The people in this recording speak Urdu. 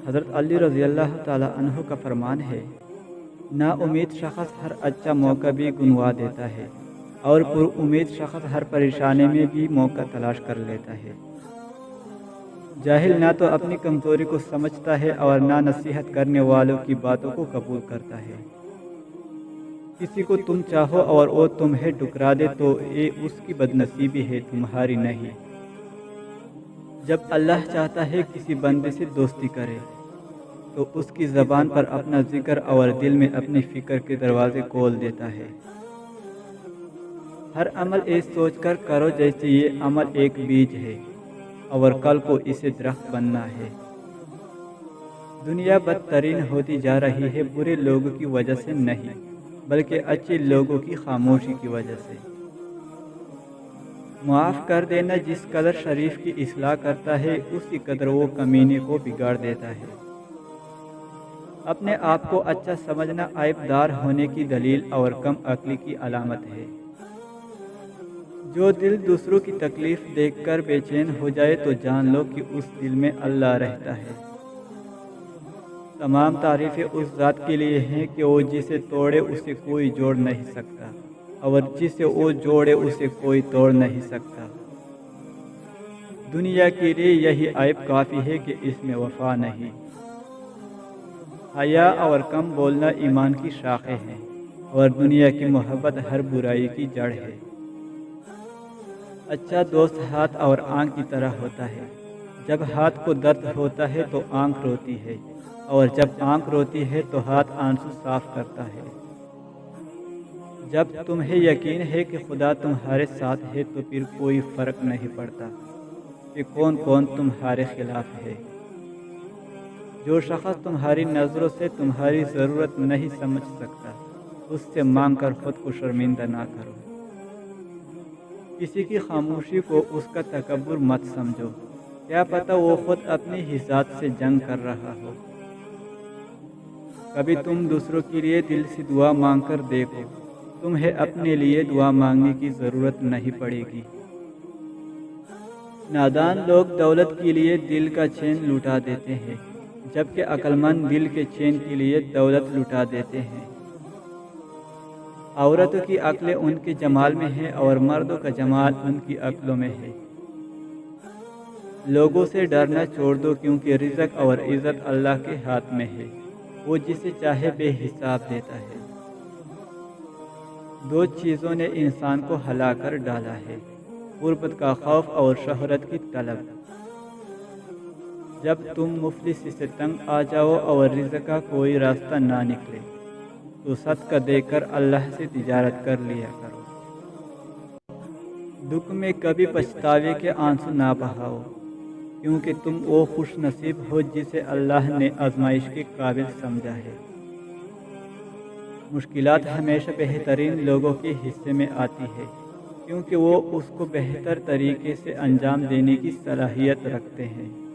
حضرت علی رضی اللہ تعالیٰ عنہ کا فرمان ہے، نا امید شخص ہر اچھا موقع بھی گنوا دیتا ہے اور پر امید شخص ہر پریشانی میں بھی موقع تلاش کر لیتا ہے۔ جاہل نہ تو اپنی کمزوری کو سمجھتا ہے اور نہ نصیحت کرنے والوں کی باتوں کو قبول کرتا ہے۔ کسی کو تم چاہو اور وہ تمہیں ٹکرا دے تو یہ اس کی بدنصیبی ہے، تمہاری نہیں۔ جب اللہ چاہتا ہے کسی بندے سے دوستی کرے تو اس کی زبان پر اپنا ذکر اور دل میں اپنی فکر کے دروازے کھول دیتا ہے۔ ہر عمل ایس سوچ کر کرو جیسے یہ عمل ایک بیج ہے اور کل کو اسے درخت بننا ہے۔ دنیا بدترین ہوتی جا رہی ہے برے لوگوں کی وجہ سے نہیں، بلکہ اچھے لوگوں کی خاموشی کی وجہ سے۔ معاف کر دینا جس قدر شریف کی اصلاح کرتا ہے، اسی قدر وہ کمینے کو بگاڑ دیتا ہے۔ اپنے آپ کو اچھا سمجھنا عیب دار ہونے کی دلیل اور کم عقلی کی علامت ہے۔ جو دل دوسروں کی تکلیف دیکھ کر بے چین ہو جائے تو جان لو کہ اس دل میں اللہ رہتا ہے۔ تمام تعریفیں اس ذات کے لیے ہیں کہ وہ جسے توڑے اسے کوئی جوڑ نہیں سکتا اور جسے وہ جوڑے اسے کوئی توڑ نہیں سکتا۔ دنیا کے لیے یہی عیب کافی ہے کہ اس میں وفا نہیں۔ حیا اور کم بولنا ایمان کی شاخیں ہیں اور دنیا کی محبت ہر برائی کی جڑ ہے۔ اچھا دوست ہاتھ اور آنکھ کی طرح ہوتا ہے۔ جب ہاتھ کو درد ہوتا ہے تو آنکھ روتی ہے اور جب آنکھ روتی ہے تو ہاتھ آنسو صاف کرتا ہے۔ جب تمہیں یقین ہے کہ خدا تمہارے ساتھ ہے تو پھر کوئی فرق نہیں پڑتا کہ کون کون تمہارے خلاف ہے۔ جو شخص تمہاری نظروں سے تمہاری ضرورت نہیں سمجھ سکتا، اس سے مانگ کر خود کو شرمندہ نہ کرو۔ کسی کی خاموشی کو اس کا تکبر مت سمجھو، کیا پتہ وہ خود اپنی ہی ذات سے جنگ کر رہا ہو۔ کبھی تم دوسروں کے لیے دل سے دعا مانگ کر دیکھو، تمہیں اپنے لیے دعا مانگنے کی ضرورت نہیں پڑے گی۔ نادان لوگ دولت کے لیے دل کا چین لٹا دیتے ہیں، جبکہ عقل مند دل کے چین کے لیے دولت لٹا دیتے ہیں۔ عورتوں کی عقلیں ان کے جمال میں ہیں اور مردوں کا جمال ان کی عقلوں میں ہے۔ لوگوں سے ڈرنا چھوڑ دو کیونکہ رزق اور عزت اللہ کے ہاتھ میں ہے، وہ جسے چاہے بے حساب دیتا ہے۔ دو چیزوں نے انسان کو ہلا کر ڈالا ہے، غربت کا خوف اور شہرت کی طلب۔ جب تم مفلسی سے تنگ آ جاؤ اور رزق کا کوئی راستہ نہ نکلے تو صدقہ دے کر اللہ سے تجارت کر لیا کرو۔ دکھ میں کبھی پچھتاوے کے آنسو نہ بہاؤ، کیونکہ تم وہ خوش نصیب ہو جسے اللہ نے آزمائش کے قابل سمجھا ہے۔ مشکلات ہمیشہ بہترین لوگوں کے حصے میں آتی ہے، کیونکہ وہ اس کو بہتر طریقے سے انجام دینے کی صلاحیت رکھتے ہیں۔